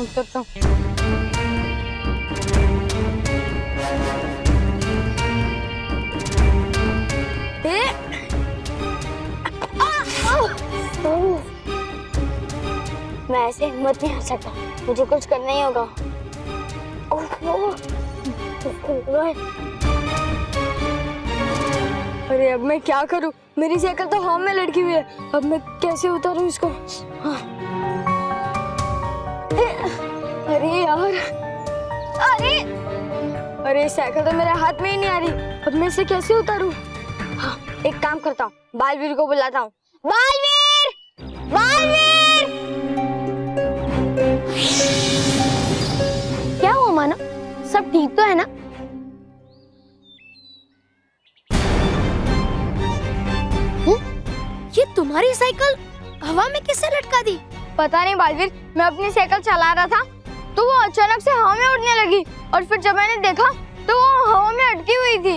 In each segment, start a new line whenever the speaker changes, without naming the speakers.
उतरता हूँ। मैं ऐसे हिम्मत नहीं हार सकता, मुझे कुछ करना ही होगा। अरे अब मैं क्या करूं? मेरी साइकिल तो हवा में लटकी हुई है, अब मैं कैसे उतारूं इसको? हाँ। अरे यार, अरे साइकिल तो मेरे हाथ में ही नहीं आ रही, अब मैं इसे कैसे उतारूं? हाँ, एक काम करता हूँ, बालवीर को बुलाता हूँ। बालवीर! बालवीर! क्या हुआ मानो? सब ठीक तो है ना?
ये तुम्हारी साइकिल हवा में किससे लटका दी?
पता नहीं बालवीर, मैं अपनी साइकिल चला रहा था तो वो अचानक से हवा में उड़ने लगी और फिर जब मैंने देखा तो वो हवा में अटकी हुई थी।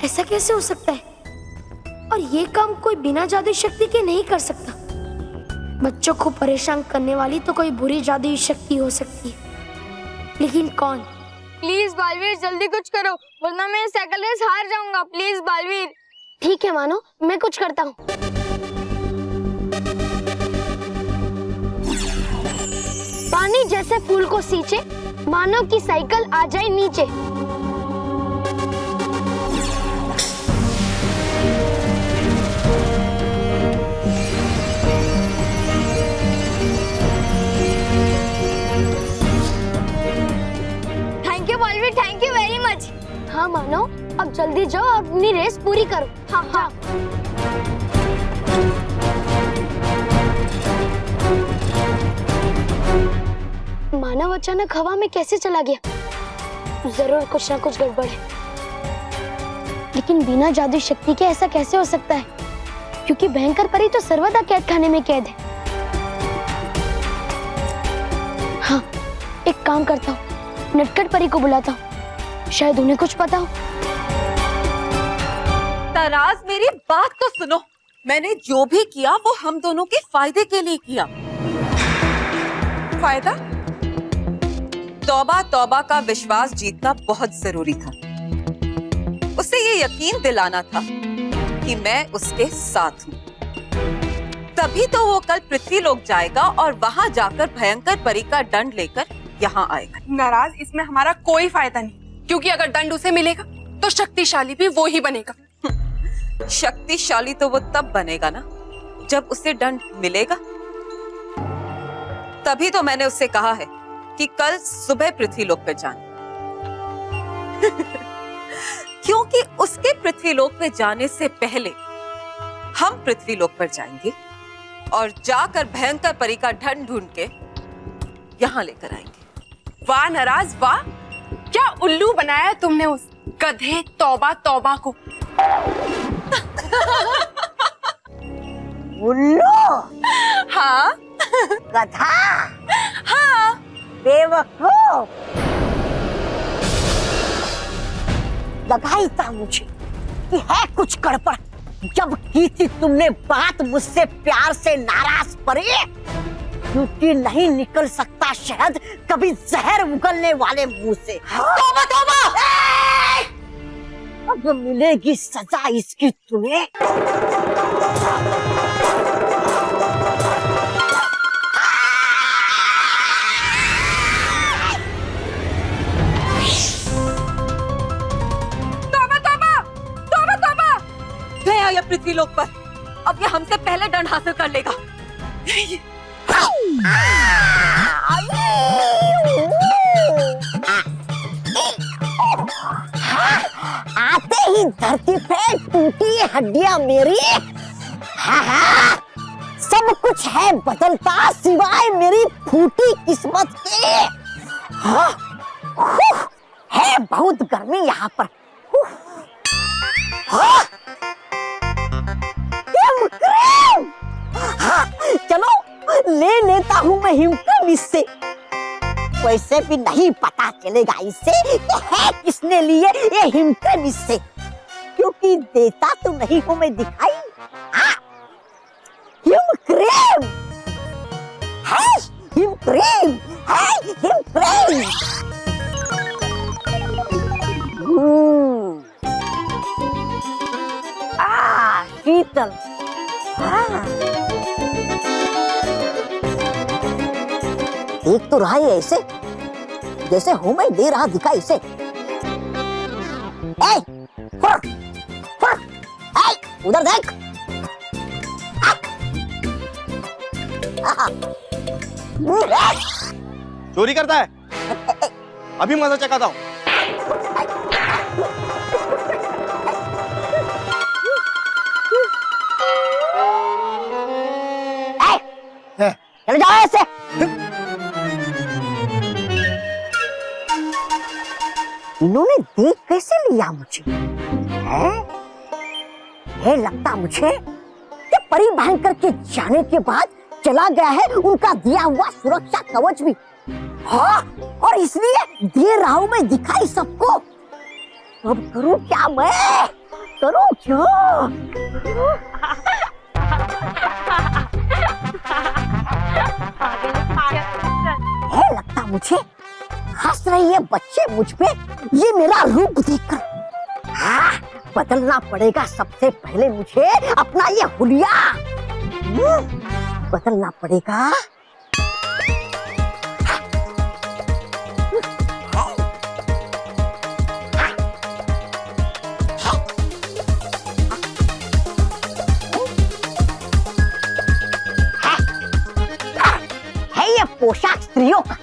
ऐसा कैसे हो सकता है? और ये काम कोई बिना जादुई शक्ति के नहीं कर सकता। बच्चों को परेशान करने वाली तो कोई बुरी जादुई शक्ति हो सकती है, लेकिन कौन?
प्लीज बालवीर जल्दी कुछ करो, वरना मैं साइकिल रेस हार जाऊंगा। प्लीज बालवीर।
ठीक है मानो, मैं कुछ करता हूँ। पानी जैसे फूल को सींचे, मानो की साइकिल आ जाए नीचे।
Thank you Baalveer, thank you very much.
हाँ मानो, अब जल्दी जाओ, अपनी रेस पूरी करो।
हाँ हाँ।
मानव अचानक हवा में कैसे चला गया? जरूर कुछ ना कुछ गड़बड़ है, लेकिन बिना जादुई शक्ति के ऐसा कैसे हो सकता है? क्योंकि भयंकर परी तो सर्वदा कैद खाने में कैद है। हाँ, एक काम करता हूँ, नटखट परी को बुलाता हूँ, शायद उन्हें कुछ पता हो।
तराज, मेरी बात तो सुनो। मैंने जो भी किया वो हम दोनों के फायदे के लिए किया। फायदा? तौबा तौबा का विश्वास जीतना बहुत जरूरी था। उसे ये यकीन दिलाना था कि मैं उसके साथ हूँ। तभी तो वो कल पृथ्वीलोक जाएगा और वहां जाकर भयंकर परी का दंड लेकर यहाँ आएगा।
नाराज, इसमें हमारा कोई फायदा नहीं, क्योंकि अगर दंड उसे मिलेगा तो शक्तिशाली भी वो ही बनेगा।
शक्तिशाली तो वो तब बनेगा ना जब उसे दंड मिलेगा। तभी तो मैंने उससे कहा है कि कल सुबह पृथ्वीलोक पे जाना। क्योंकि उसके पृथ्वीलोक पे जाने से पहले हम पृथ्वीलोक पर जाएंगे और जाकर भयंकर परी का ढंढ ढूंढ के यहाँ लेकर आएंगे।
वाह नाराज वाह, क्या उल्लू बनाया तुमने उस गधे तौबा तौबा को।
उल्लू?
हाँ
गधा?
हाँ।
बेवकूफ! लगा ही था मुझे कि है कुछ गड़बड़ जब की थी तुमने बात मुझसे प्यार से नाराज परी, क्योंकि नहीं निकल सकता शहद कभी जहर उगलने वाले मुंह से। तौबा तौबा! अब मिलेगी सजा इसकी तुम्हें।
गया ये पृथ्वीलोक पर, अब ये हमसे पहले दंड हासिल कर लेगा।
आते ही धरती पे टूटी हड्डियां मेरी। हाँ, सब कुछ है बदलता सिवाय मेरी फूटी किस्मत के। हाँ, है बहुत गर्मी यहाँ पर। हाँ, हाँ, चलो ले लेता हूँ मैं हिमक्रम इससे। वैसे भी नहीं पता चलेगा इससे कि है किसने लिए ये हिमक्रम इससे, क्योंकि देता तो नहीं हूँ मैं दिखाई। हाँ, हिमक्रम है, हिमक्रम क्रीम है, ये क्रीम। शीतल। देख तो रहा है ऐसे जैसे हूं मैं दे रहा दिखा इसे। उधर देख।
चोरी करता है, अभी मजा चखाता हूँ।
चले जाओ ऐसे। इन्होंने देख कैसे लिया मुझे? है लगता मुझे कि परी भयंकर के जाने के बाद चला गया है उनका दिया हुआ सुरक्षा कवच भी। हाँ, और इसलिए दे रहा हूं मैं दिखाई सबको। अब करूं क्या मैं? करूं क्या? है लगता मुझे हंस रही है बच्चे मुझ पे ये मेरा रूप देखकर। हाँ, बदलना पड़ेगा सबसे पहले मुझे अपना ये हुलिया बदलना पड़ेगा। है ये पोशाक स्त्रियों का।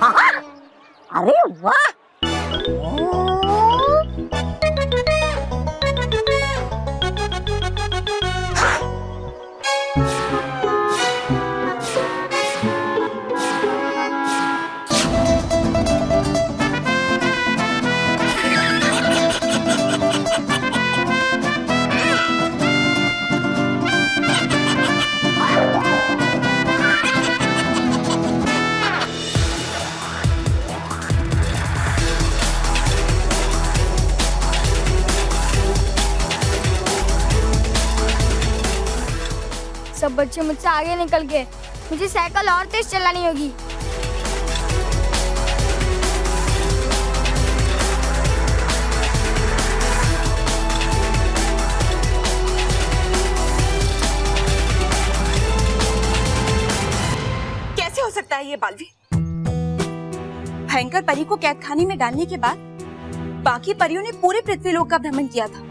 हाँ, अरे वाह।
सब बच्चे मुझसे आगे निकल गए, मुझे साइकिल और तेज चलानी होगी।
कैसे हो सकता है ये बालवी? भयंकर परी को कैदखाने में डालने के बाद बाकी परियों ने पूरे पृथ्वीलोक का भ्रमण किया था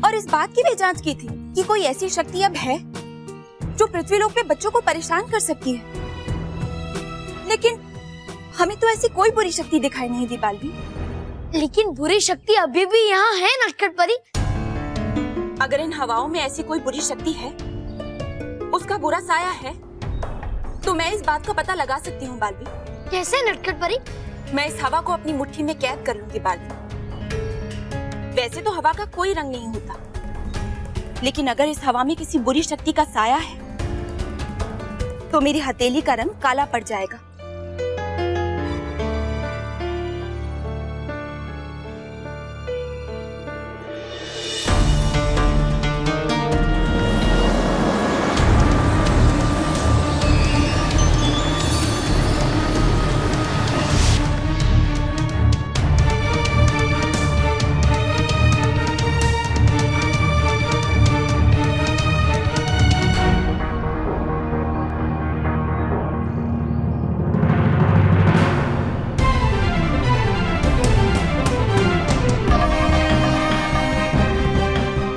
और इस बात की भी जांच की थी कि कोई ऐसी शक्ति अब है जो पृथ्वीलोक पे बच्चों को परेशान कर सकती है। लेकिन हमें तो ऐसी कोई बुरी शक्ति दिखाई नहीं दी बालवी।
लेकिन बुरी शक्ति अभी भी यहाँ है नटखट परी।
अगर इन हवाओं में ऐसी कोई बुरी शक्ति है, उसका बुरा साया है, तो मैं इस बात का पता लगा सकती हूँ बालवी।
कैसे नटखट परी?
मैं इस हवा को अपनी मुट्ठी में कैद कर लूंगी बालवी। वैसे तो हवा का कोई रंग नहीं होता, लेकिन अगर इस हवा में किसी बुरी शक्ति का साया है तो मेरी हथेली का रंग काला पड़ जाएगा।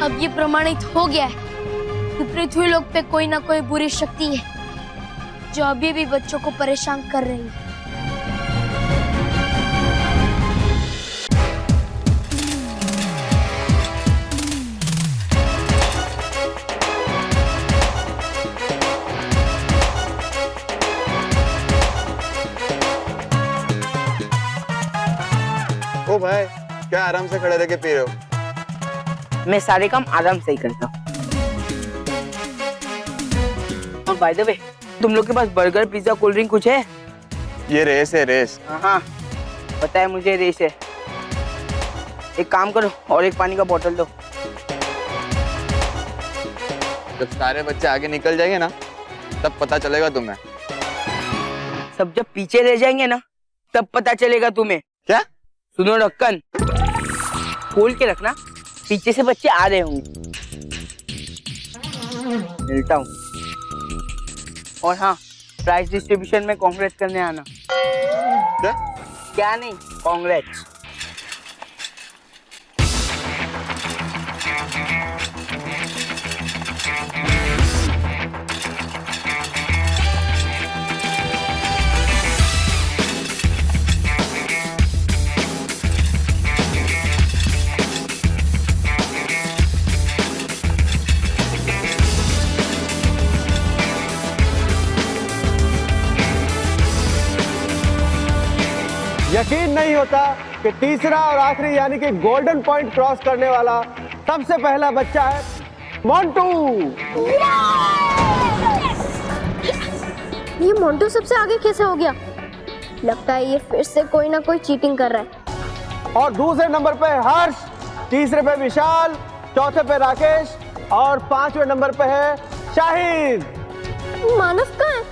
अब ये प्रमाणित हो गया है कि पृथ्वीलोक पे कोई ना कोई बुरी शक्ति है जो अभी भी बच्चों को परेशान कर रही है।
ओ भाई, क्या आराम से खड़े रह के पी रहे हो?
मैं सारे काम आराम से ही करता हूँ। और बाय द वे, तुम लोग के पास बर्गर, पिज्जा, कोल्ड ड्रिंक कुछ है?
ये रेस है, रेस।
हाँ, पता है मुझे रेस है। एक काम करो और एक पानी का बोतल दो।
जब सारे बच्चे आगे निकल जाएंगे ना तब पता चलेगा तुम्हें।
सब जब पीछे रह जाएंगे ना तब पता चलेगा तुम्हें।
क्या?
सुनो ढक्कन, खोल के रखना, पीछे से बच्चे आ रहे होंगे। मिलता हूँ। और हाँ, प्राइज डिस्ट्रीब्यूशन में कांग्रेस करने आना।
क्या?
क्या नहीं, कांग्रेस।
यकीन नहीं होता कि तीसरा और आखिरी यानी कि गोल्डन पॉइंट क्रॉस करने वाला सबसे पहला बच्चा है मोंटू।
ये मोंटू सबसे आगे कैसे हो गया? लगता है ये फिर से कोई ना कोई चीटिंग कर रहा है।
और दूसरे नंबर पे हर्ष, तीसरे पे विशाल, चौथे पे राकेश और पांचवें नंबर पे है शाहिद।
मानव कहाँ है?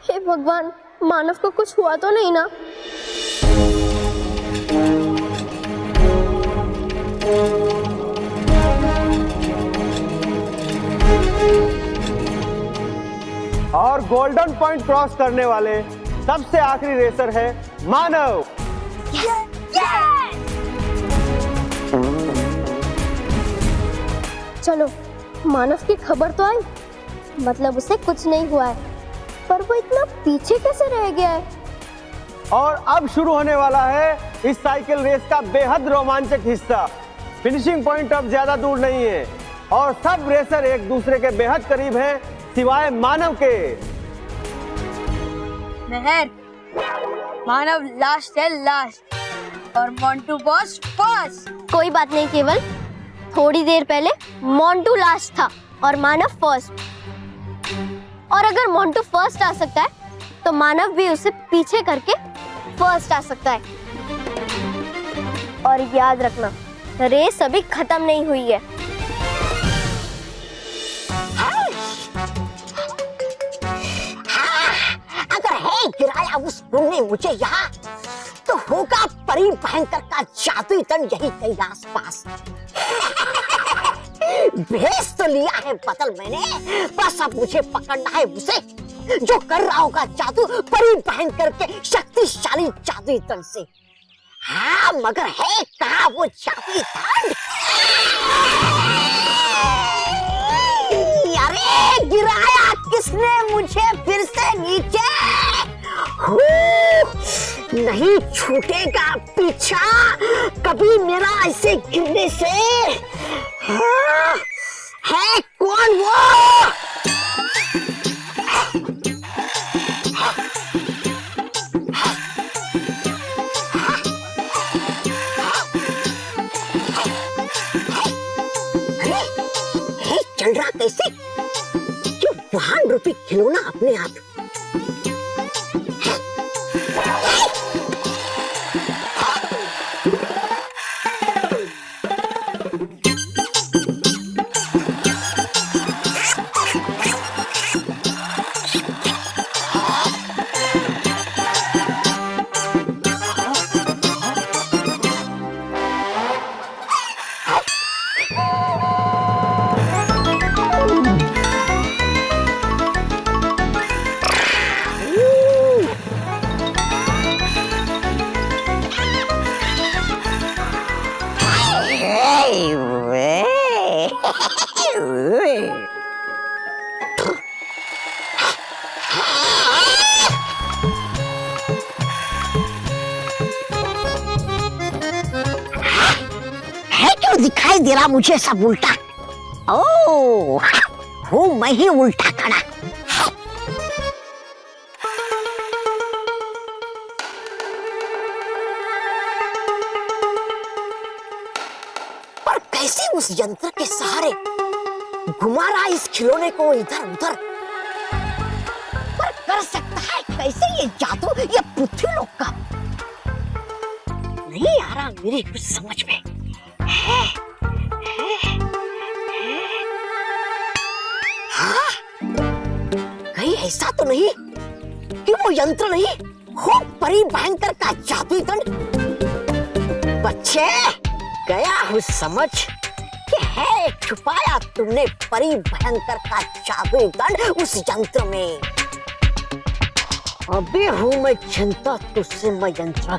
हे भगवान, मानव को कुछ हुआ तो नहीं ना?
और गोल्डन पॉइंट क्रॉस करने वाले सबसे आखिरी रेसर है मानव।
चलो, मानव की खबर तो आई, मतलब उसे कुछ नहीं हुआ है, पर वो इतना पीछे कैसे रह गया है?
और अब शुरू होने वाला है इस साइकिल रेस का बेहद रोमांचक हिस्सा। फिनिशिंग पॉइंट अब ज्यादा दूर नहीं है और सब रेसर एक दूसरे के बेहद करीब हैं सिवाय मानव के।
मेहर, मानव लास्ट है, लास्ट, और मोंटू बॉस फर्स्ट।
कोई बात नहीं, केवल थोड़ी देर पहले मोंटू लास्ट था और मानव फर्स्ट। और अगर मोंटू फर्स्ट आ सकता है तो मानव भी उसे पीछे करके फर्स्ट आ सकता है। और याद रखना, रेस अभी खत्म नहीं हुई है।
अगर है गिराया उस गुण ने मुझे यहाँ, तो होगा परी भयंकर का जादुई तन यही कहीं आसपास। भेज तो लिया है बदल मैंने, बस अब मुझे पकड़ना है उसे जो कर रहा होगा जादू परी भयंकर के शक्तिशाली जादुई तन से। हाँ, मगर है कहाँ वो जादुई तन? अरे गिराया किसने मुझे फिर से नीचे? नहीं छूटेगा पीछा कभी मेरा ऐसे गिरने से। हाँ, है कौन वो? चल रहा कैसे? जो वाहन रूपी खिलौना अपने आप। दिखाई दे रहा मुझे सब उल्टा। ओ, हूँ मैं ही उल्टा खड़ा। पर कैसे उस यंत्र के सहारे घुमा रहा इस खिलौने को इधर उधर? पर कर सकता है कैसे ये जादू ये पृथ्वीलोक का? नहीं आ रहा मेरी कुछ समझ में। ऐसा तो नहीं कि वो यंत्र नहीं हो परी भयंकर का जादुई दंड। बच्चे गया हूँ समझ कि है छुपाया तुमने परी भयंकर का जादुई दंड उस यंत्र में। अभी हूँ मैं चिंता तुझसे मैं यंत्र।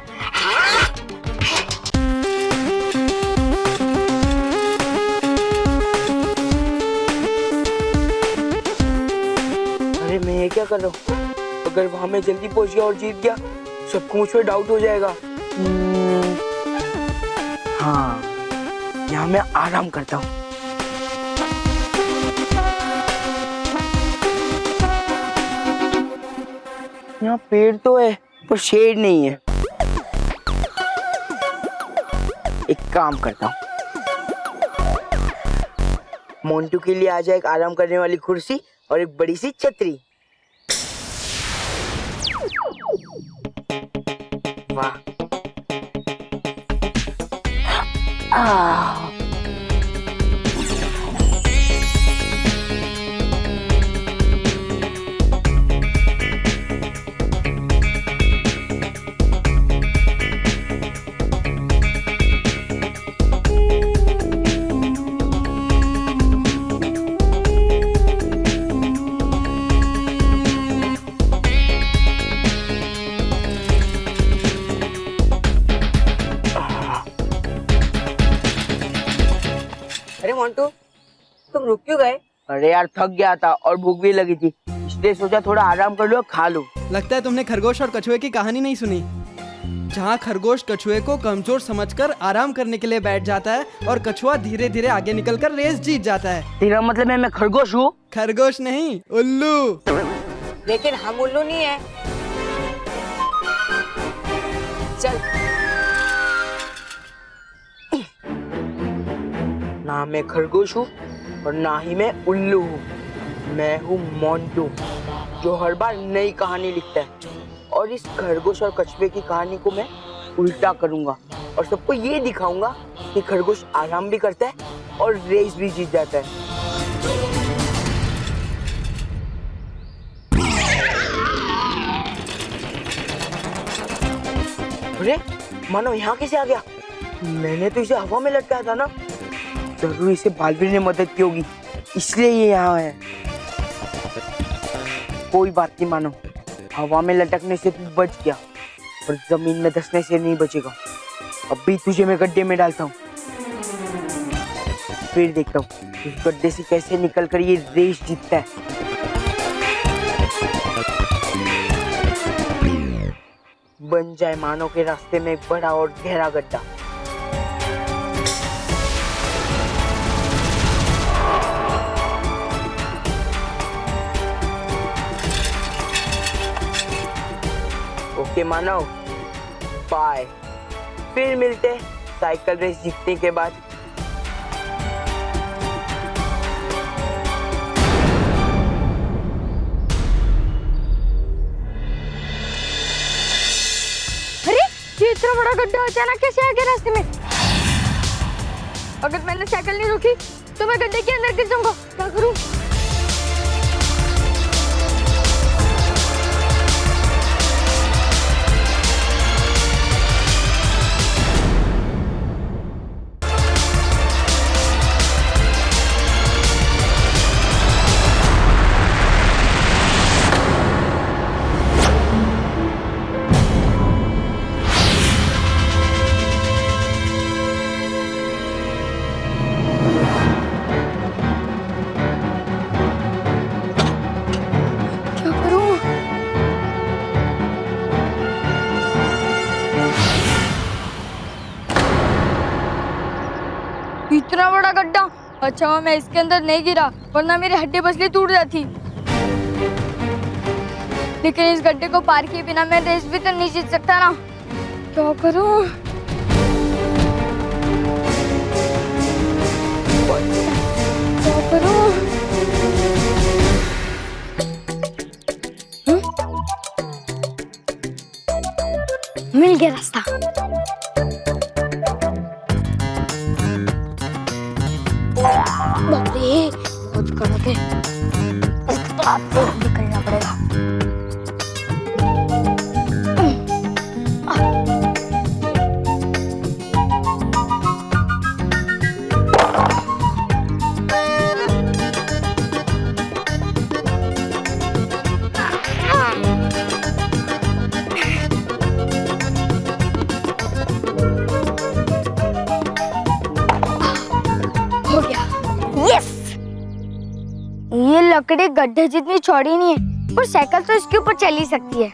अरे मैं ये क्या कर रहा हूँ? अगर वहां मैं जल्दी पहुंच गया और जीत गया, सबको मुझ पर डाउट हो जाएगा। हाँ, यहाँ मैं आराम करता हूँ। यहाँ पेड़ तो है पर शेड नहीं है। एक काम करता हूँ, मोंटू के लिए आ जाए एक आराम करने वाली कुर्सी और एक बड़ी सी छतरी। वाह। अरे मोंटू, तुम रुक क्यों गए? अरे यार थक गया था और भूख भी लगी थी, इसलिए सोचा थोड़ा आराम कर लो, खा लो।
लगता है तुमने खरगोश और कछुए की कहानी नहीं सुनी, जहाँ खरगोश कछुए को कमजोर समझकर आराम करने के लिए बैठ जाता है और कछुआ धीरे धीरे आगे निकलकर रेस जीत जाता है।
तेरा मतलब है मैं खरगोश हूँ?
खरगोश नहीं, उल्लू।
लेकिन हम उल्लू नहीं है। चल। ना मैं खरगोश हूँ और ना ही मैं उल्लू हूँ। मैं हूँ मोंटू, जो हर बार नई कहानी लिखता है, और इस खरगोश और कछुए की कहानी को मैं उल्टा करूँगा और सबको ये दिखाऊंगा कि खरगोश आराम भी करता है और रेस भी जीत जाता है। अरे मानो यहाँ कैसे आ गया? मैंने तो इसे हवा में लटकाया था ना। जरूर इसे बालवीर ने मदद की होगी, इसलिए ये यहाँ है। कोई बात नहीं मानो, हवा में लटकने से तू बच गया और जमीन में धंसने से नहीं बचेगा। अभी तुझे मैं गड्ढे में डालता हूँ, फिर देखता हूँ उस गड्ढे से कैसे निकलकर ये रेस जीतता है। बन जाए मानव के रास्ते में एक बड़ा और गहरा गड्ढा। ओके मानव, बाय। फिर मिलते हैं साइकिल रेस जीतने के बाद।
अरे ये इतना बड़ा गड्ढा अचानक कैसे आ गया रास्ते में? अगर मैंने साइकिल नहीं रोकी तो मैं गड्ढे के अंदर गिर जाऊंगा। क्या करूं? इतना बड़ा गड्ढा। अच्छा हुआ मैं इसके अंदर नहीं गिरा, वरना मेरी हड्डी पसली टूट जाती। लेकिन इस गड्ढे को पार किए बिना मैं रेस भी तो नहीं जीत सकता ना। क्या करूं? क्या करूं?
मिल गया रास्ता। बाप रे, बहुत कड़क है। इसको तो आप निकलना
पड़ेगा। हो गया। यस, ये लकड़ी गड्ढे जितनी चौड़ी नहीं है, पर साइकिल तो इसके ऊपर चल ही सकती है।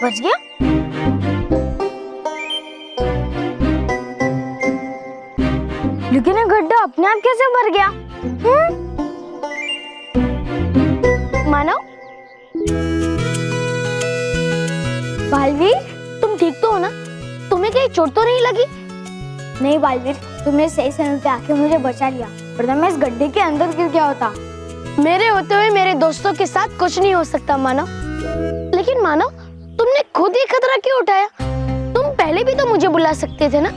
बच गया? लेकिन ये गड्ढा अपने आप कैसे भर गया? मानो बालवीर, तुम ठीक तो हो ना? तुम्हें कहीं चोट तो नहीं लगी? नहीं बालवीर, तुमने सही समय पे आके मुझे बचा लिया, वरना मैं इस गड्ढे के अंदर गिर गया होता।
मेरे होते हुए मेरे दोस्तों के साथ कुछ नहीं हो सकता मानो। लेकिन मानो, तुमने खुद ही खतरा क्यों उठाया? तुम पहले भी तो मुझे बुला सकते थे ना।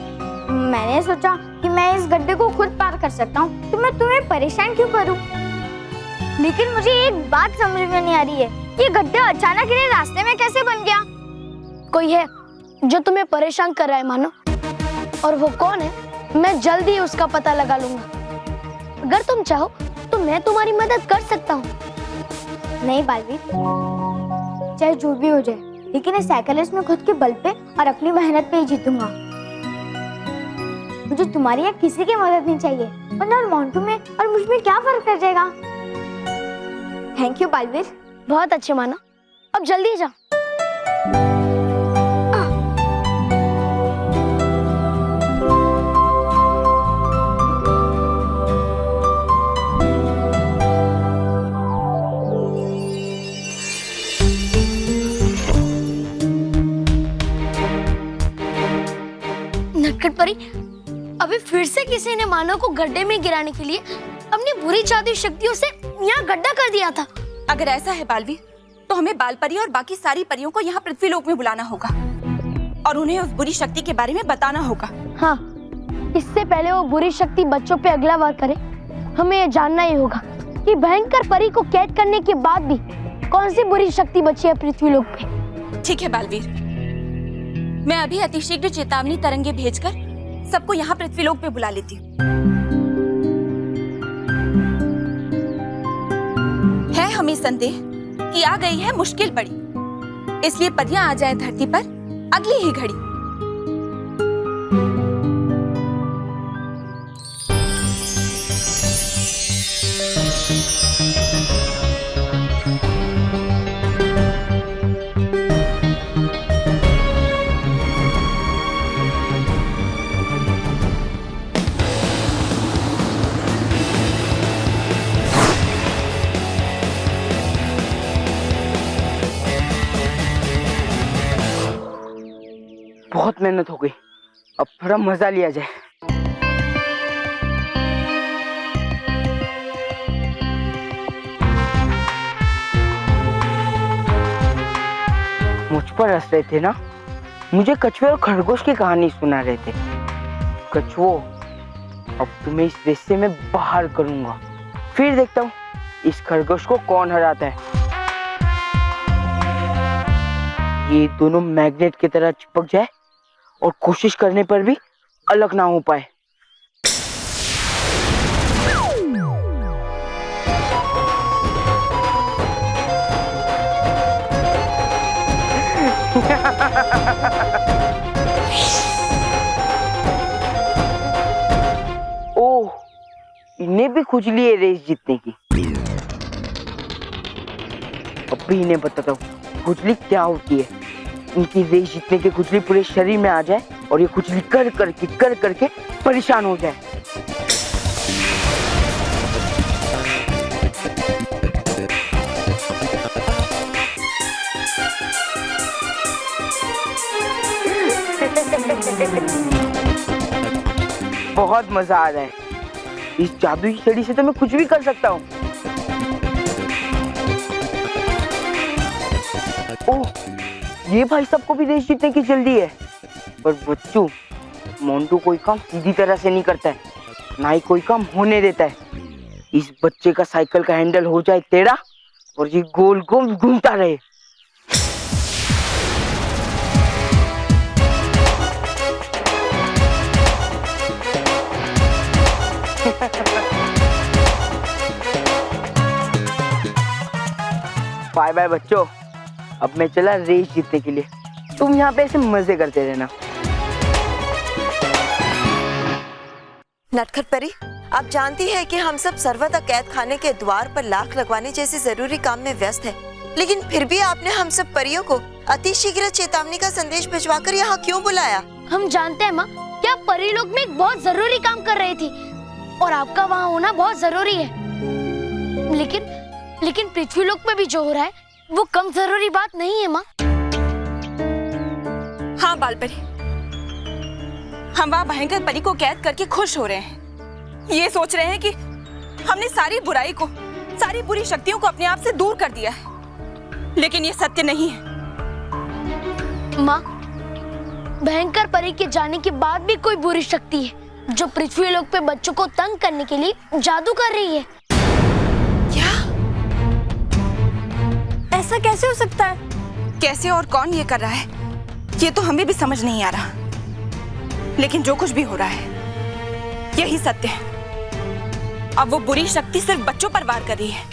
मैंने सोचा कि मैं इस गड्ढे को खुद पार कर सकता हूँ, तो मैं तुम्हें परेशान क्यों करूँ? लेकिन मुझे एक बात समझ में नहीं आ रही है, ये गड्ढा अचानक मेरे रास्ते में कैसे बन गया?
कोई है जो तुम्हें परेशान कर रहा है मानो, और वो कौन है मैं जल्दी ही उसका पता लगा लूंगा। अगर तुम चाहो तो मैं तुम्हारी मदद कर सकता हूँ।
नहीं बालवीर, चाहे जो भी हो जाए, लेकिन इस साइकिल रेस में खुद के बल पे और अपनी मेहनत पे ही जीतूंगा। मुझे तुम्हारी या किसी की मदद नहीं चाहिए, वरना मोंटू में और मुझ में क्या फर्क कर जाएगा? Thank you Baalveer.
बहुत अच्छे मानो, अब जल्दी जाओ। नटखट परी, अभी फिर से किसी ने मानव को गड्ढे में गिराने के लिए अपनी बुरी जादुई शक्तियों से यहाँ गड्ढा कर दिया था।
अगर ऐसा है बालवीर, तो हमें बाल परी और बाकी सारी परियों को यहाँ पृथ्वीलोक में बुलाना होगा और उन्हें उस बुरी शक्ति के बारे में बताना होगा।
हाँ, इससे पहले वो बुरी शक्ति बच्चों पे अगला वार करे, हमें ये जानना ही होगा कि भयंकर परी को कैद करने के बाद भी कौन सी बुरी शक्ति बची है पृथ्वीलोक पे।
ठीक है बालवीर, मैं अभी अतिशीघ्र चेतावनी तरंगे भेजकर सबको यहाँ पृथ्वीलोक पे बुला लेती हूँ। है हमें संदेह कि आ गई है मुश्किल बड़ी, इसलिए परियां आ जाएं धरती पर अगली ही घड़ी।
बहुत मेहनत हो गई, अब थोड़ा मजा लिया जाए। मुझ पर हंस रहे थे ना? मुझे कछुए और खरगोश की कहानी सुना रहे थे। कछुओ, अब तुम्हें इस रिश्ते में बाहर करूंगा, फिर देखता हूँ इस खरगोश को कौन हराता है। ये दोनों मैग्नेट की तरह चिपक जाए और कोशिश करने पर भी अलग ना हो पाए। ओह, इन्हें भी खुजली है रेस जीतने की। अब भी इन्हें बताता हूँ खुजली क्या होती है। इनकी रेस जीतने की खुजली पूरे शरीर में आ जाए और ये खुजली कर करके परेशान हो जाए। बहुत मजा आ रहा है। इस जादुई छड़ी से तो मैं कुछ भी कर सकता हूँ। ओह, ये भाई सबको भी रेस जीतने की जल्दी है। पर बच्चों, मोंटू कोई काम सीधी तरह से नहीं करता है, ना ही कोई काम होने देता है। इस बच्चे का साइकिल का हैंडल हो जाए टेढ़ा और ये गोल गोल घूमता रहे। बाय बाय बच्चों, अब मैं चला रेस जीतने के लिए। तुम यहाँ पे ऐसे मजे करते रहना।
नटखट परी, आप जानती हैं कि हम सब सर्वदा कैद खाने के द्वार पर लाख लगवाने जैसे जरूरी काम में व्यस्त हैं। लेकिन फिर भी आपने हम सब परियों को अति शीघ्र चेतावनी का संदेश भिजवाकर यहाँ क्यों बुलाया?
हम जानते हैं माँ कि आप परी लोग में एक बहुत जरूरी काम कर रही थी और आपका वहाँ होना बहुत जरूरी है। लेकिन पृथ्वी लोक में भी जो हो रहा है वो कम जरूरी बात नहीं है माँ।
हाँ बालपरी, हम वहाँ भयंकर परी को कैद करके खुश हो रहे हैं। ये सोच रहे हैं कि हमने सारी बुराई को, सारी बुरी शक्तियों को अपने आप से दूर कर दिया है। लेकिन ये सत्य नहीं है
माँ। भयंकर परी के जाने के बाद भी कोई बुरी शक्ति है जो पृथ्वी लोक पे बच्चों को तंग करने के लिए जादू कर रही है।
क्या? ऐसा कैसे हो सकता है? कैसे और कौन ये कर रहा है, ये तो हमें भी समझ नहीं आ रहा। लेकिन जो कुछ भी हो रहा है यही सत्य है। अब वो बुरी शक्ति सिर्फ बच्चों पर वार कर रही है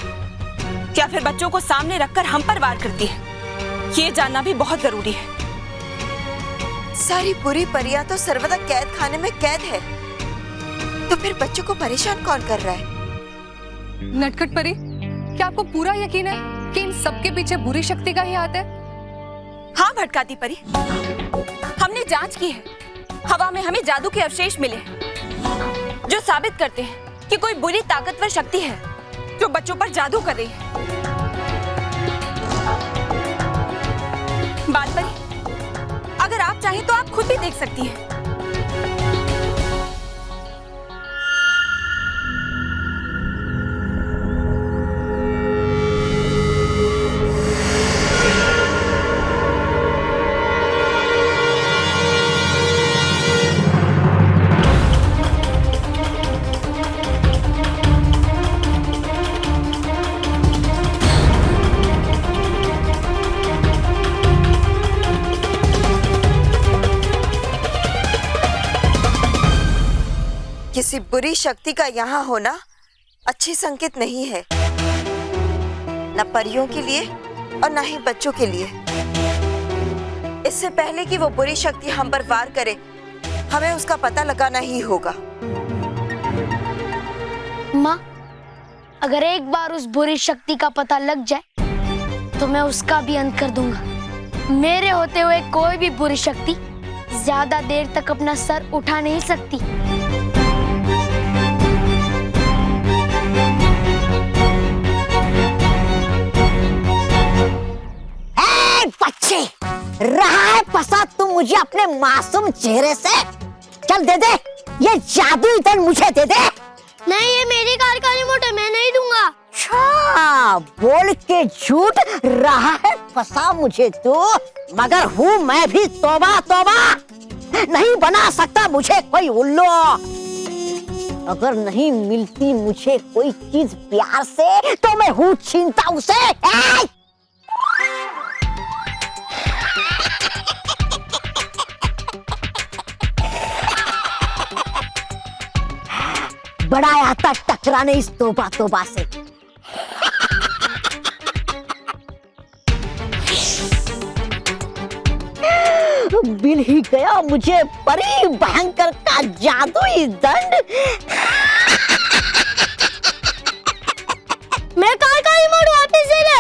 या फिर बच्चों को सामने रखकर हम पर वार करती है, ये जानना भी बहुत जरूरी है।
सारी बुरी परियां तो सर्वदा कैद खाने में कैद है, तो फिर बच्चों को परेशान कौन कर रहा है?
नटखट परी, क्या आपको पूरा यकीन है कि इन सबके पीछे बुरी शक्ति का ही हाथ है?
हाँ भटकाती परी, हमने जांच की है। हवा में हमें जादू के अवशेष मिले जो साबित करते हैं कि कोई बुरी ताकतवर शक्ति है जो बच्चों पर जादू कर रही है। बात परी, अगर आप चाहें तो आप खुद भी देख सकती हैं।
किसी बुरी शक्ति का यहाँ होना अच्छी संकेत नहीं है, न परियों के लिए और न ही बच्चों के लिए। इससे पहले कि वो बुरी शक्ति हम पर वार करे, हमें उसका पता लगाना ही होगा।
माँ, अगर एक बार उस बुरी शक्ति का पता लग जाए तो मैं उसका भी अंत कर दूंगा। मेरे होते हुए कोई भी बुरी शक्ति ज्यादा देर तक अपना सर उठा नहीं सकती।
बच्चे, रहा है फंसा तू मुझे अपने मासूम चेहरे से। चल दे दे ये जादुई धन, मुझे दे दे।
नहीं, ये मेरी कार का रिमोट है, मैं नहीं दूंगा।
अच्छा, बोल के झूठ रहा है फंसा मुझे तू, मगर हूँ मैं भी तौबा तौबा। नहीं बना सकता मुझे कोई उल्लू। अगर नहीं मिलती मुझे कोई चीज प्यार से तो मैं हूँ छीनता उसे। बड़ा आता टकराने इस तोबा तोबा से। मिल ही गया मुझे परी भयंकर का जादुई दंड।
मैं कार का रिमोट वापस दे दे।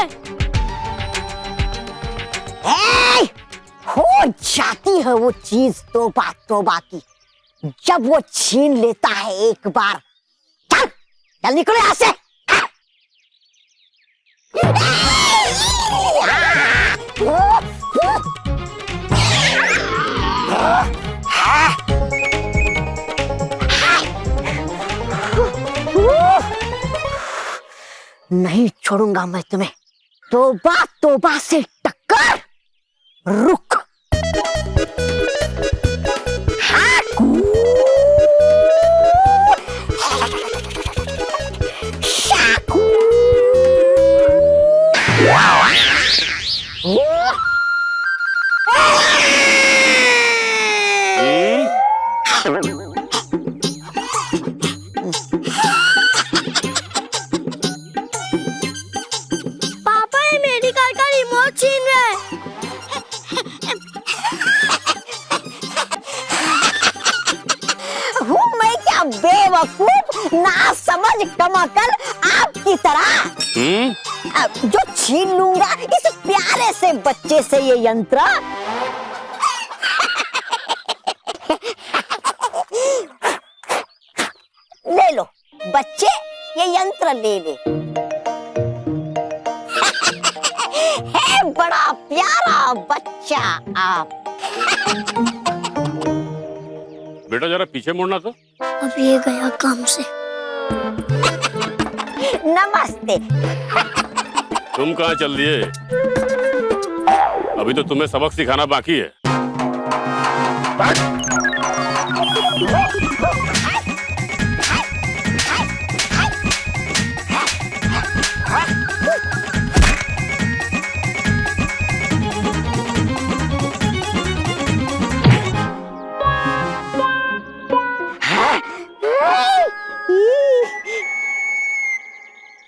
हो जाती है वो चीज तोबा तोबा की, जब वो छीन लेता है एक बार। चल चल निकलो यहाँ से। नहीं छोड़ूंगा मैं तुम्हें। तौबा तौबा से टक्कर, रुक।
पापा ये मेरी कार का रिमोट छीन रहे हैं।
हूँ मैं क्या बेवकूफ ना समझ कमाकर आपकी तरह जो छीन लूंगा इस प्यारे से बच्चे से ये यंत्र। ले लो बच्चे, ये यंत्र ले ले। है बड़ा प्यारा बच्चा आप।
बेटा जरा पीछे मुड़ना तो।
अब ये गया काम से।
नमस्ते।
तुम कहाँ चल दिए? अभी तो तुम्हें सबक सिखाना बाकी है।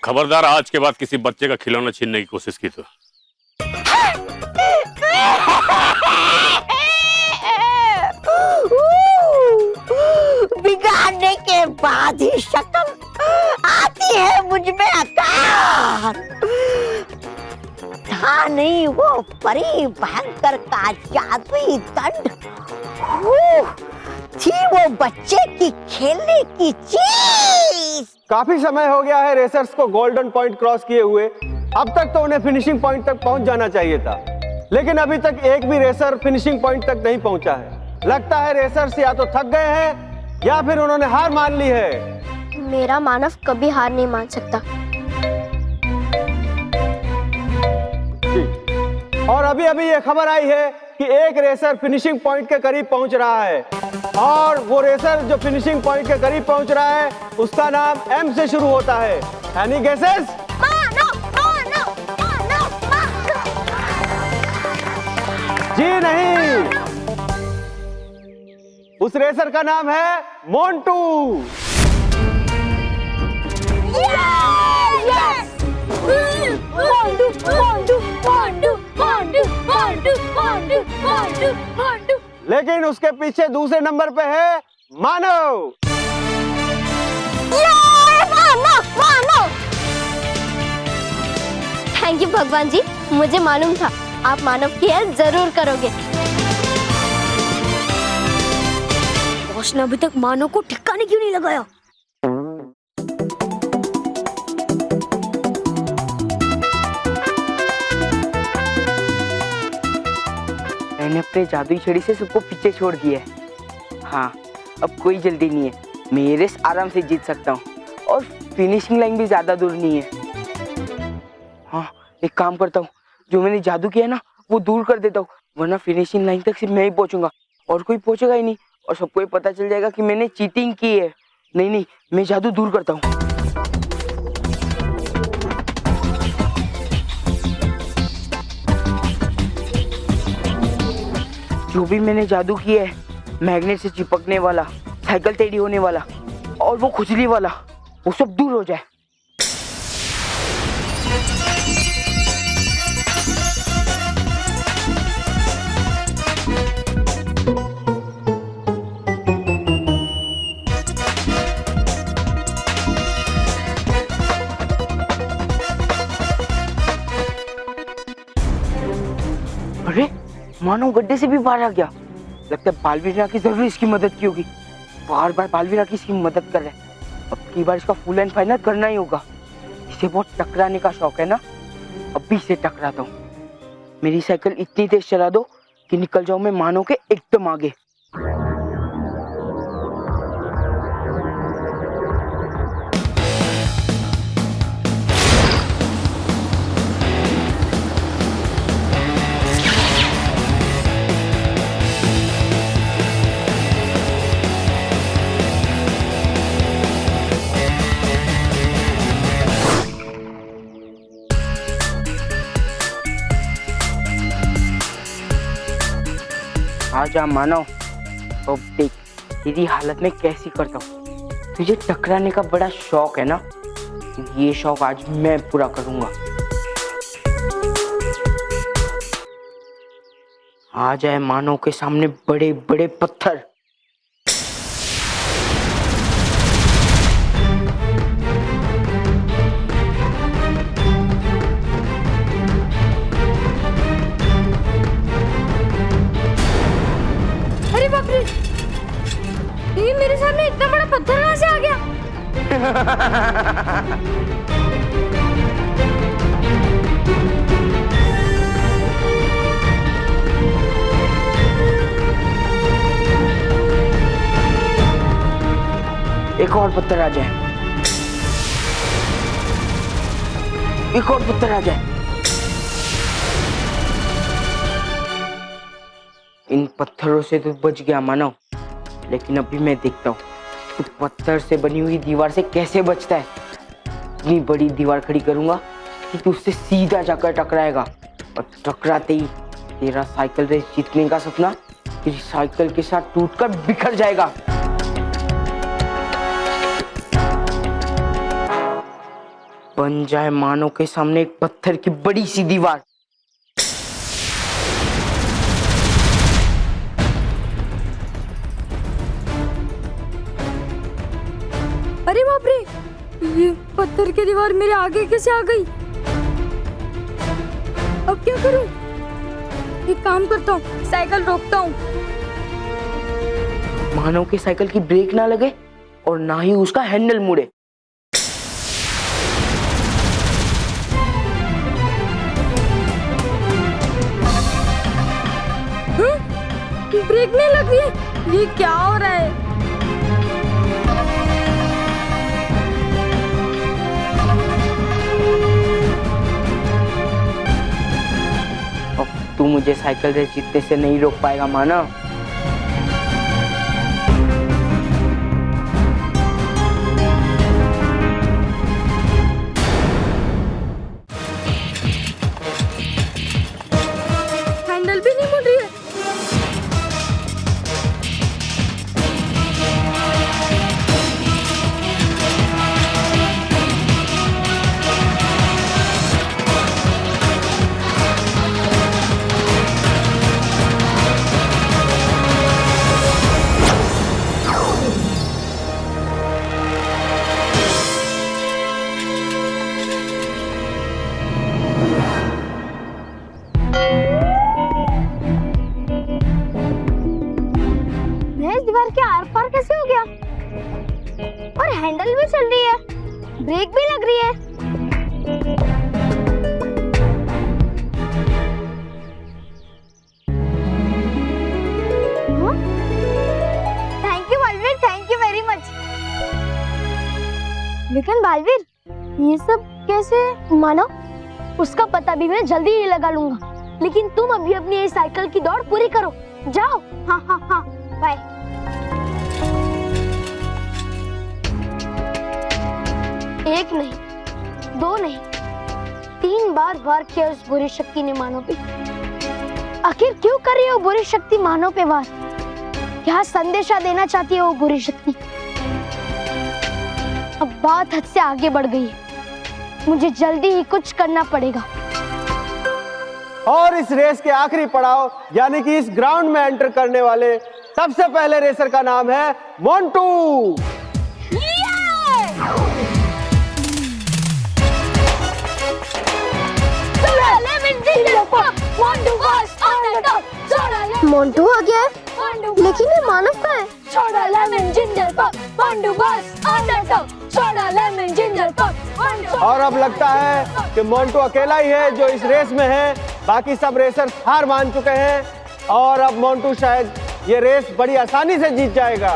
खबरदार आज के बाद किसी बच्चे का खिलौना छीनने की कोशिश की तो।
बिगाड़ने के बाद ही शक्ल आती है मुझ में अकार। था नहीं वो परी भयंकर का जादुई दंड, थी वो बच्चे की खेलने की चीज।
काफी समय हो गया है रेसर्स को गोल्डन पॉइंट क्रॉस किए हुए। अब तक तो उन्हें फिनिशिंग पॉइंट तक पहुंच जाना चाहिए था, लेकिन अभी तक एक भी रेसर फिनिशिंग पॉइंट तक नहीं पहुंचा है। लगता है रेसर्स या तो थक गए हैं या फिर उन्होंने हार मान ली है।
मेरा मानव कभी हार नहीं मान सकता।
और अभी अभी ये खबर आई है कि एक रेसर फिनिशिंग पॉइंट के करीब पहुंच रहा है, और वो रेसर जो फिनिशिंग पॉइंट के करीब पहुंच रहा है उसका नाम एम से शुरू होता है। Any guesses? जी नहीं, उस रेसर का नाम है मोंटू। लेकिन उसके पीछे दूसरे नंबर पे है मानव।
थैंक यू भगवान जी, मुझे मालूम था आप मानव की हेल्प जरूर करोगे। बॉस ने अभी तक मानव को ठिकाने क्यों नहीं लगाया?
मैंने अपने जादुई छड़ी से सबको पीछे छोड़ दिया है। हाँ, अब कोई जल्दी नहीं है, मैं ये रेस आराम से जीत सकता हूँ, और फिनिशिंग लाइन भी ज्यादा दूर नहीं है। हाँ, एक काम करता हूँ, जो मैंने जादू किया है ना वो दूर कर देता हूँ, वरना फिनिशिंग लाइन तक सिर्फ मैं ही पहुंचूंगा और कोई पहुंचेगा ही नहीं, और सबको ये पता चल जाएगा कि मैंने चीटिंग की है। नहीं, मैं जादू दूर करता हूँ। जो भी मैंने जादू किया है, मैग्नेट से चिपकने वाला, साइकिल टेढ़ी होने वाला और वो खुजली वाला, वो सब दूर हो जाए। अरे मानो गड्ढे से भी बाहर आ गया। लगता है बालवीरा की जरूर इसकी मदद की होगी। बार बार बालवीरा की इसकी मदद कर रहे हैं। अब की बार इसका फुल एंड फाइनल करना ही होगा। इसे बहुत टकराने का शौक है ना, अब भी इसे टकराता हूँ। मेरी साइकिल इतनी तेज चला दो कि निकल जाऊं मैं मानो के एकदम आगे। आजा मानव, अब देख तेरी हालत में कैसी करता हूँ। तुझे टकराने का बड़ा शौक है ना, ये शौक आज मैं पूरा करूंगा। आ जाए मानव के सामने बड़े बड़े पत्थर।
अरे बाप रे, ये मेरे सामने इतना बड़ा पत्थर कहाँ से आ गया?
एक और पत्थर आ जाए, एक और पत्थर आ जाए। इन पत्थरों से तो बच गया मानव, लेकिन अभी मैं देखता हूँ तू पत्थर से बनी हुई दीवार से कैसे बचता है। इतनी बड़ी दीवार खड़ी करूंगा कि तू उससे सीधा जाकर टकराएगा, और टकराते ही तेरा साइकिल रेस जीतने का सपना तेरी साइकिल के साथ टूटकर बिखर जाएगा। बन जाए मानव के सामने एक पत्थर की बड़ी सी दीवार।
अरे बाप रे, ये पत्थर की दीवार मेरे आगे कैसे आ गई? अब क्या करूं? एक काम करता हूँ, साइकिल रोकता हूँ।
मानव के साइकिल की ब्रेक ना लगे और ना ही उसका हैंडल मुड़े।
ब्रेक नहीं लग रही है, ये क्या हो रहा है?
अब तू मुझे साइकिल रेस जीतने से नहीं रोक पाएगा मानव।
हैंडल भी नहीं मुड़ रही है। दीवार के आर पार कैसे हो गया? और हैंडल भी चल रही है, ब्रेक भी लग रही है। Thank you Baalveer, thank you very much. लेकिन बालवीर, ये सब कैसे?
मानो, उसका पता भी मैं जल्दी ही लगा लूंगा, लेकिन तुम अभी अपनी ये साइकिल की दौड़ पूरी करो, जाओ।
हाँ हाँ हाँ, बाय।
एक नहीं, दो नहीं, 3 बार वार किया उस बुरी शक्ति ने मानव पे। आखिर क्यों कर रही है वो बुरी शक्ति मानव पे वार? क्या संदेशा देना चाहती है वो बुरी शक्ति? अब बात हद से आगे बढ़ गई है, मुझे जल्दी ही कुछ करना पड़ेगा।
और इस रेस के आखिरी पड़ाव यानी कि इस ग्राउंड में एंटर करने वाले सबसे पहले रेसर का नाम है मोंटू।
मोंटू आ गया है, लेकिन ये मानव का है। छोड़ा lemon ginger pop, Montu boss on the top. छोड़ा लेमन जिंजर पॉप।
और अब लगता है कि मोंटू अकेला ही है जो इस रेस में है, बाकी सब रेसर्स हार मान चुके हैं और अब मोंटू शायद ये रेस बड़ी आसानी से जीत जाएगा।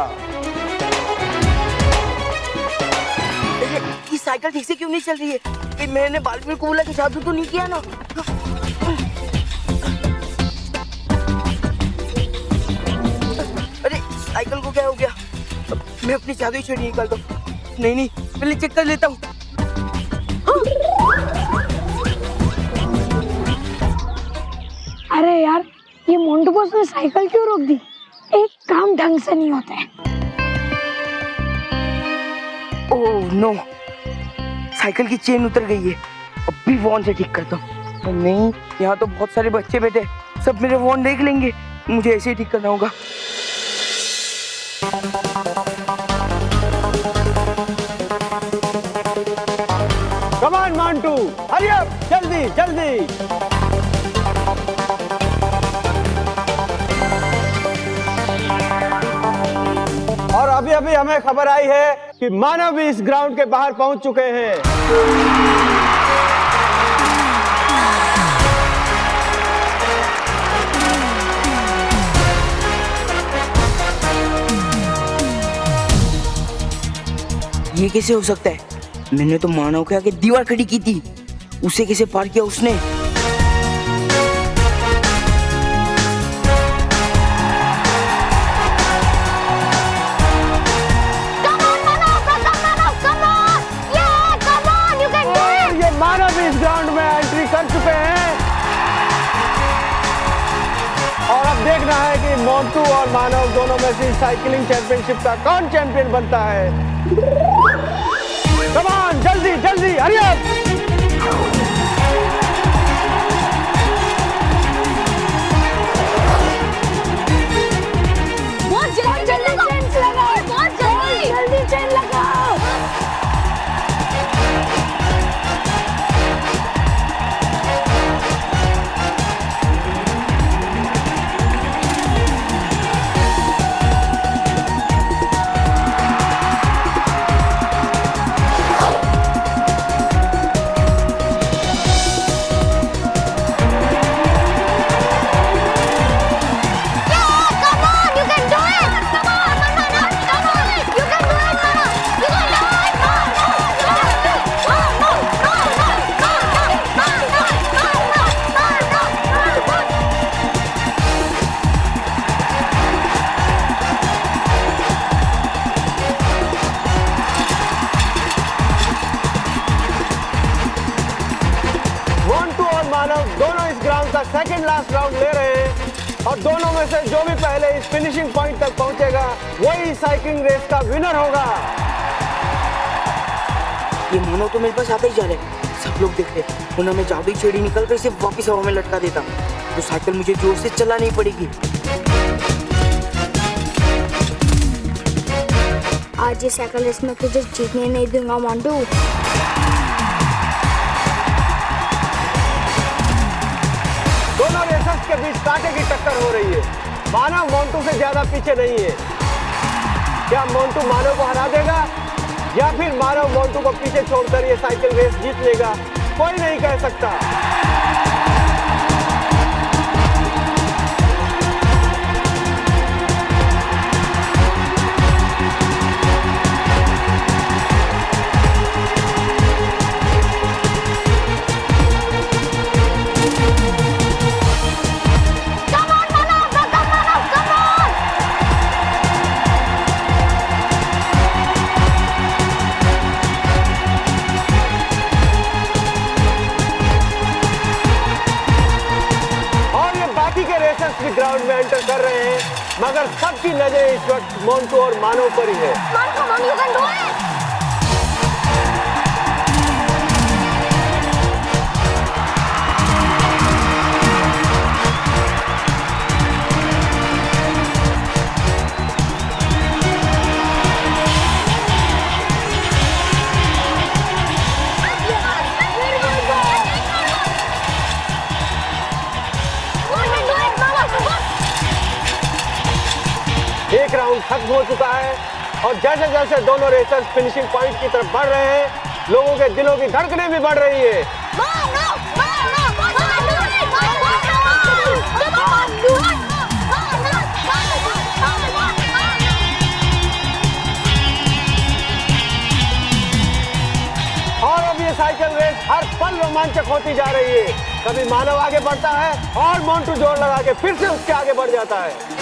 ये साइकिल ठीक से क्यों नहीं चल रही है? ये मैंने बालवीर को बोला कि जादू तो नहीं किया ना? अरे साइकिल को क्या हो गया? मैं अपनी जादुई छड़ी निकालता हूँ। नहीं, पहले चेक कर लेता हूँ।
अरे यार, ये मोंटू बॉस ने साइकिल क्यों रोक दी? एक काम ढंग से नहीं होता है।
ओह नो, साइकिल की चेन उतर गई है। अभी वॉन से ठीक करता हूँ। नहीं, यहाँ तो बहुत सारे बच्चे बैठे, सब मेरे वॉन देख लेंगे। मुझे ऐसे ही ठीक करना होगा।
Come on Montu, hurry up, जल्दी जल्दी। और अभी अभी हमें खबर आई है कि मानव भी इस ग्राउंड के बाहर पहुंच चुके हैं।
ये कैसे हो सकता है? मैंने तो मानव के आगे दीवार खड़ी की थी, उसे कैसे पार किया उसने?
ये मानव भी इस ग्राउंड में एंट्री कर चुके हैं और अब देखना है कि मोंटू और मानव दोनों में से साइकिलिंग चैंपियनशिप का कौन चैंपियन बनता है। कम ऑन, जल्दी जल्दी, हरी अप।
जल्दी चेन लगाओ।
सेकंड लास्ट राउंड ले रहे हैं और दोनों में से जो भी पहले इस फिनिशिंग पॉइंट तक पहुंचेगा वही साइकिलिंग रेस का विनर होगा।
ये मानो तो मेरे पास आते ही जा रहे, सब लोग देख रहे, वरना मैं जादुई छड़ी निकल कर इसे वापस हवा में लटका देता, तो साइकिल मुझे जोर से चलानी पड़ेगी।
आज ये साइकिल रेस में तुझे जीतने नहीं दूंगा मोंटू।
दोनों रेसर्स के बीच कांटे की टक्कर हो रही है। मानव मोंटू से ज्यादा पीछे नहीं है। क्या मोंटू मानव को हरा देगा या फिर मानव मोंटू को पीछे छोड़कर ये साइकिल रेस जीत लेगा? कोई नहीं कह सकता। ग्राउंड में एंटर कर रहे हैं, मगर सबकी नजर इस वक्त मोंटू और मानव पर ही है। एक राउंड खत्म हो चुका है और जैसे जैसे दोनों रेसर्स फिनिशिंग पॉइंट की तरफ बढ़ रहे हैं, लोगों के दिलों की धड़कनें भी बढ़ रही है। और अब ये साइकिल रेस हर पल रोमांचक होती जा रही है। कभी मानव आगे बढ़ता है और मोंटू जोर लगा के फिर से उसके आगे बढ़ जाता है।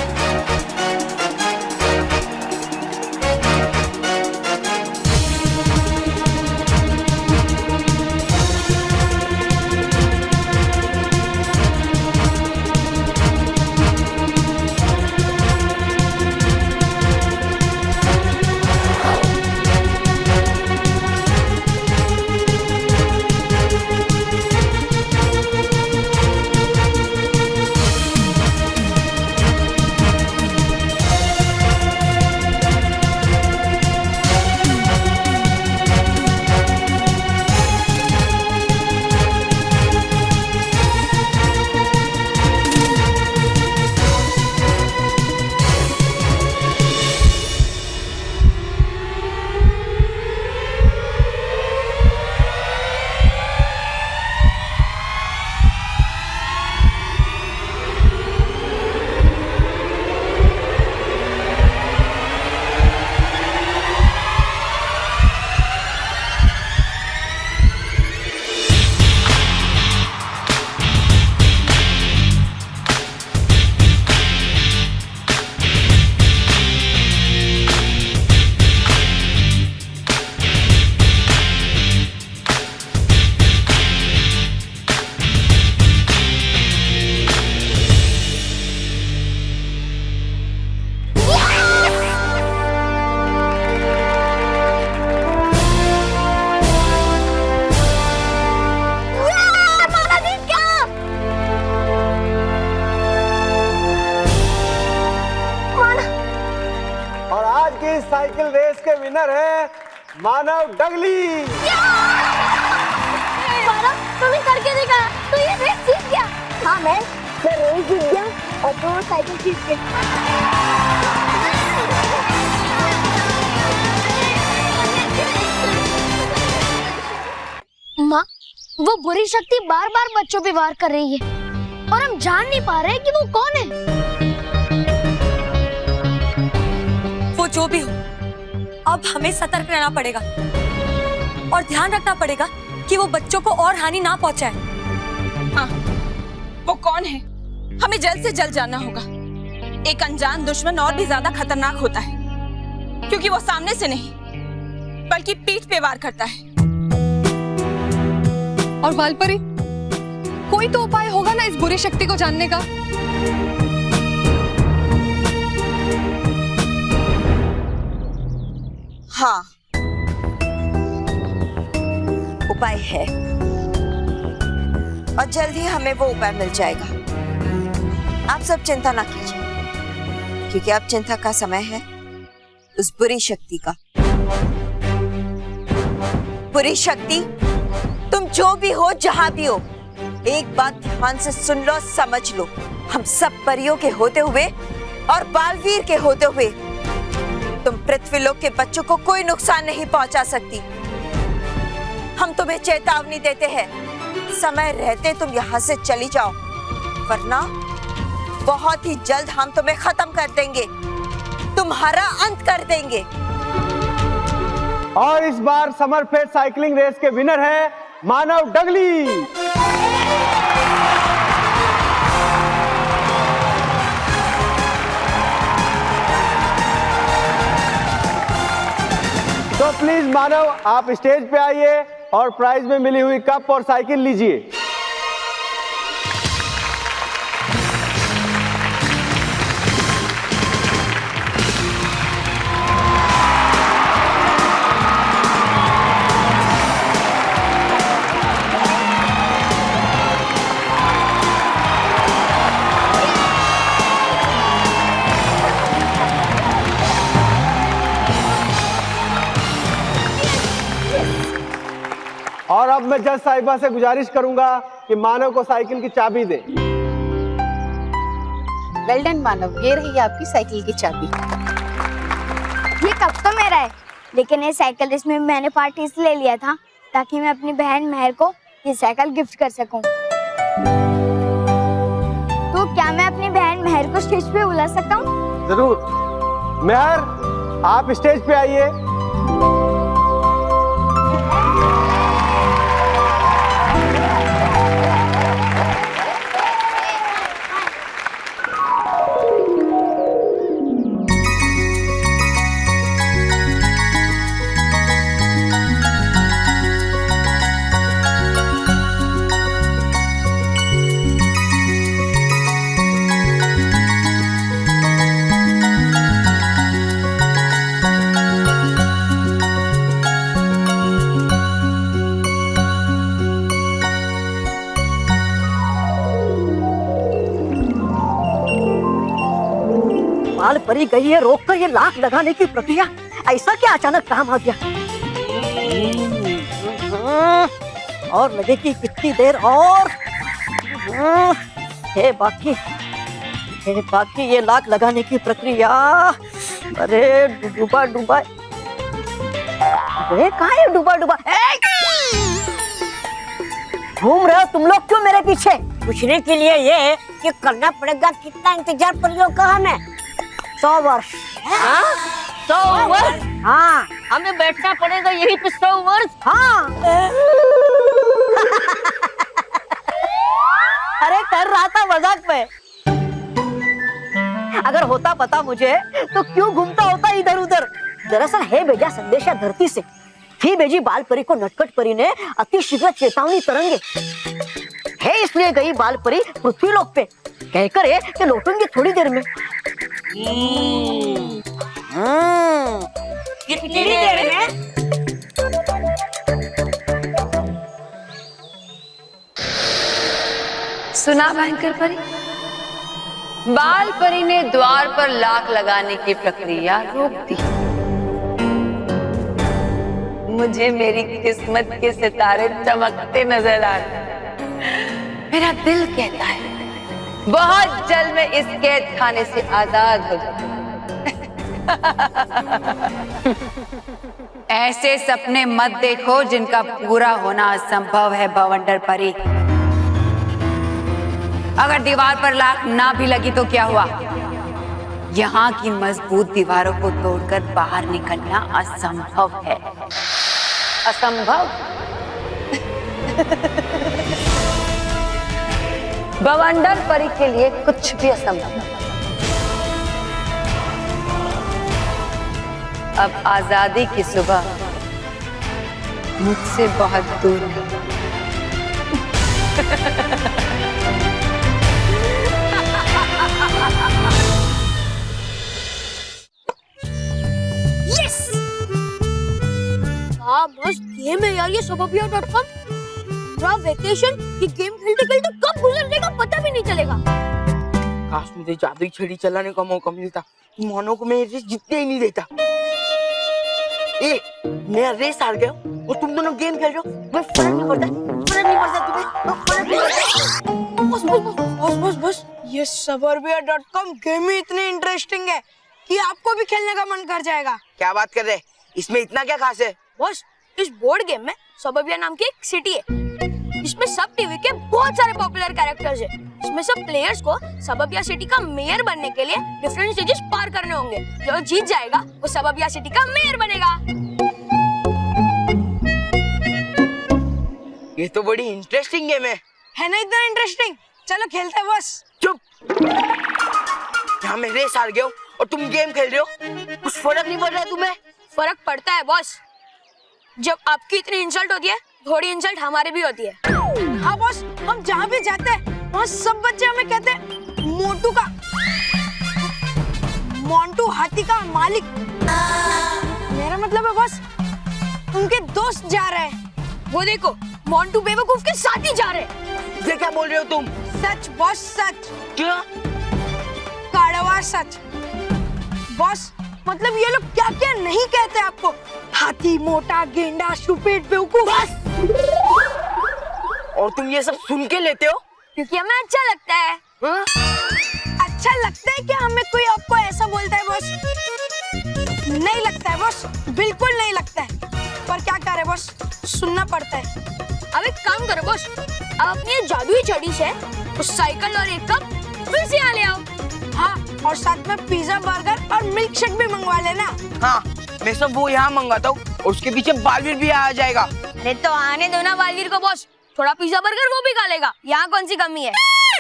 साइकिल रेस के विनर है मानव डगली।
मानव, तूने करके देखा, तू ये रेस जीत गया। हाँ मैं रेस जीत गया और तू साइकिल जीत गया। माँ, वो बुरी शक्ति बार बार बच्चों पे वार कर रही है और हम जान नहीं पा रहे कि वो कौन है।
वो जो भी हो, अब हमें सतर्क रहना पड़ेगा और ध्यान रखना पड़ेगा कि वो बच्चों को और हानि ना पहुंचाए।
हाँ, वो कौन है हमें जल्द से जल्द जानना होगा। एक अनजान दुश्मन और भी ज्यादा खतरनाक होता है क्योंकि वो सामने से नहीं बल्कि पीठ पे वार करता है।
और बालपरी, कोई तो उपाय होगा ना इस बुरी शक्ति को जानने का?
हाँ, उपाय है और जल्द ही हमें वो उपाय मिल जाएगा। आप सब चिंता ना कीजिए क्योंकि अब चिंता का समय है उस बुरी शक्ति का। बुरी शक्ति, तुम जो भी हो, जहां भी हो, एक बात ध्यान से सुन लो, समझ लो। हम सब परियों के होते हुए और बालवीर के होते हुए तुम पृथ्वीलोक के बच्चों को कोई नुकसान नहीं पहुंचा सकती। हम तुम्हें चेतावनी देते हैं, समय रहते तुम यहाँ से चली जाओ, वरना बहुत ही जल्द हम तुम्हें खत्म कर देंगे, तुम्हारा अंत कर देंगे।
और इस बार समरफेट साइकिलिंग रेस के विनर है मानव डगली। तो प्लीज मानव, आप स्टेज पे आइए और प्राइज में मिली हुई कप और साइकिल लीजिए। और अब मैं जज साहिबा से गुजारिश करूंगा कि मानव को साइकिल की चाबी दें।
वेल डन मानव, ये रही आपकी साइकिल की चाबी।
ये कब तो मेरा है, लेकिन ये साइकिल रेस में मैंने पार्ट इसलिए लिया था ताकि मैं अपनी बहन महर को ये साइकिल गिफ्ट कर सकूं। तो क्या मैं अपनी बहन महर को स्टेज पे बुला सकता हूँ?
जरूर। महर, आप स्टेज पे आइए।
बाल परी गई है, रोककर ये लाख लगाने की प्रक्रिया, ऐसा क्या अचानक काम आ गया? और लगेगी कितनी देर और? है बाकी ये लाख लगाने की प्रक्रिया। अरे डूबा डूबा, अरे कहाँ है डूबा डूबा? घूम रहे हो तुम लोग क्यों मेरे पीछे? पूछने के लिए ये कि करना पड़ेगा कितना इंतजार परियों का हमें? 100 वर्ष। 100 वर्ष? हाँ, हमें बैठना पड़ेगा यही पे 100 वर्ष। हाँ। अरे कर रहा था मजाक में। अगर होता पता मुझे तो क्यों घूमता होता इधर उधर। दरअसल है भेजा संदेशा धरती से, ही भेजी बाल परी को नटखट परी ने अति शीघ्र चेतावनी तरंगे है, इसलिए गई बाल परी पृथ्वी लोक पे, कहकर है कि लौटूंगी थोड़ी देर में। कितनी देर में?
सुना भयंकर परी? बाल परी ने द्वार पर लाख लगाने की प्रक्रिया रोक दी। मुझे मेरी किस्मत के सितारे चमकते नजर आ रहे हैं। मेरा दिल कहता है बहुत जल्द मैं इस कैद खाने से आजाद हो जाऊंगा। ऐसे सपने मत देखो जिनका पूरा होना असंभव है भवंडर परी। अगर दीवार पर लाख ना भी लगी तो क्या हुआ, यहाँ की मजबूत दीवारों को तोड़कर बाहर निकलना असंभव है। असंभव। भवंडर परी के लिए कुछ भी असंभव है। अब आजादी की सुबह मुझसे बहुत दूर नहीं।
बस गेम है यार ये सबबिया.com। पूरा वेकेशन ये गेम खेलते खेलते कब गुजर जाएगा पता भी नहीं चलेगा।
काश मुझे जादुई छड़ी चलाने का मौका मिलता। मानो को मैं रेस जीतने ही नहीं देता। मैं रेस हार गया और तुम दोनों गेम खेल रहे हो। मैं फर्क नहीं पड़ता तुम्हें।
बस ये सबबिया.com गेम ही इतनी इंटरेस्टिंग है कि आपको भी खेलने का मन कर जाएगा।
क्या बात कर रहे हैं? इसमें इतना क्या खास है?
बस इस बोर्ड गेम में सबबिया नाम की एक सिटी है। इसमें सब टीवी के बहुत सारे पॉपुलर कैरेक्टर्स हैं। इसमें सब प्लेयर्स को सबबिया सिटी का मेयर बनने के लिए डिफरेंट स्टेजेस पार करने होंगे। जो जीत जाएगा वो सबबिया सिटी का मेयर बनेगा।
ये तो बड़ी इंटरेस्टिंग गेम है
ना? इतना इंटरेस्टिंग। चलो खेलते हैं बस।
चुप। यहाँ मैं रेस हार गया और तुम गेम खेल रहे हो। कुछ फर्क नहीं पड़ रहा है तुम्हें?
फर्क पड़ता है बॉस। जब आपकी इतनी इंसल्ट होती है थोड़ी इंसल्ट हमारी भी होती है। हाँ बॉस, हम जहाँ भी जाते हैं वहाँ सब बच्चे हमें कहते हैं मोटू का मोंटू हाथी का मालिक। मेरा मतलब है बॉस उनके दोस्त जा रहे हैं। वो देखो मोंटू बेवकूफ के साथ ही जा रहे हैं।
ये क्या बोल रहे हो तुम?
सच बॉस सच।
क्या?
कड़वा सच बॉस। मतलब ये लोग क्या क्या नहीं कहते आपको। हाथी, मोटा, गेंडा, स्टूपिड, बेवकूफ।
और तुम ये सब सुन के लेते हो?
क्योंकि हमें अच्छा लगता है। अच्छा लगता है क्या हमें कोई आपको ऐसा बोलता है बॉस? नहीं लगता है बॉस, बिल्कुल नहीं लगता है। पर क्या करे बॉस, सुनना पड़ता है। अब एक काम करो बॉस, अब अपनी जादुई छड़ी से उस साइकिल और एक कप फिर से यहाँ ले आओ। हाँ, और साथ में पिज्जा, बर्गर और मिल्क शेक भी मंगवा लेना।
हाँ, मैं सब वो यहाँ मंगाता हूँ और उसके पीछे बालवीर भी आ जाएगा।
अरे तो आने दो ना बालवीर को बॉस। थोड़ा पिज्जा बर्गर वो भी खा लेगा। यहाँ कौन सी कमी है?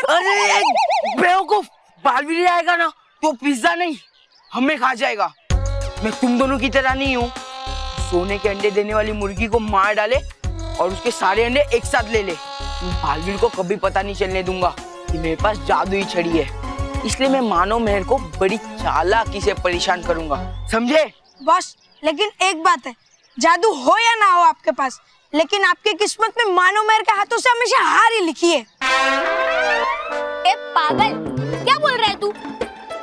अरे बेवकूफ, बालवीर आएगा ना तो पिज्जा नहीं हमें खा जाएगा। मैं तुम दोनों की तरह नहीं हूँ। सोने के अंडे देने वाली मुर्गी को मार डाले और उसके सारे अंडे एक साथ ले ले। बालवीर को कभी पता नहीं चलने दूंगा कि मेरे पास जादुई छड़ी है। इसलिए मैं मानव मेहर को बड़ी चालाकी से परेशान करूंगा, समझे?
बॉस लेकिन एक बात है, जादू हो या ना हो आपके पास, लेकिन आपकी किस्मत में मानव मेहर के हाथों से हमेशा हार ही लिखी है। ए पागल, क्या बोल रहा है तू?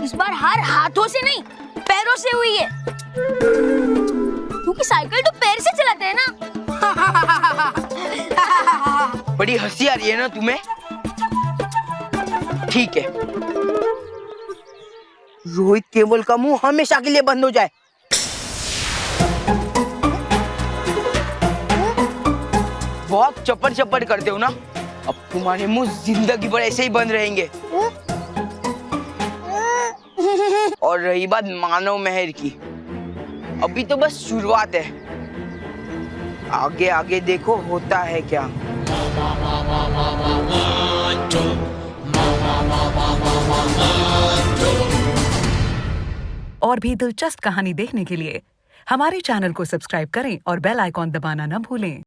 इस बार हार हाथों से नहीं पैरों से हुई है। क्योंकि साइकिल तो पैर से चलाते हैं ना।
बड़ी हंसी आ रही है ना तुम्हें? ठीक है, रोहित केवल का मुंह हमेशा के लिए बंद हो जाए। बहुत चप्पड़ चप्पड़ करते हो ना, अब तुम्हारे मुंह जिंदगी भर ऐसे ही बंद रहेंगे। और रही बात मानव मेहर की, अभी तो बस शुरुआत है। आगे आगे देखो होता है क्या।
और भी दिलचस्प कहानी देखने के लिए हमारे चैनल को सब्सक्राइब करें और बेल आइकॉन दबाना न भूलें।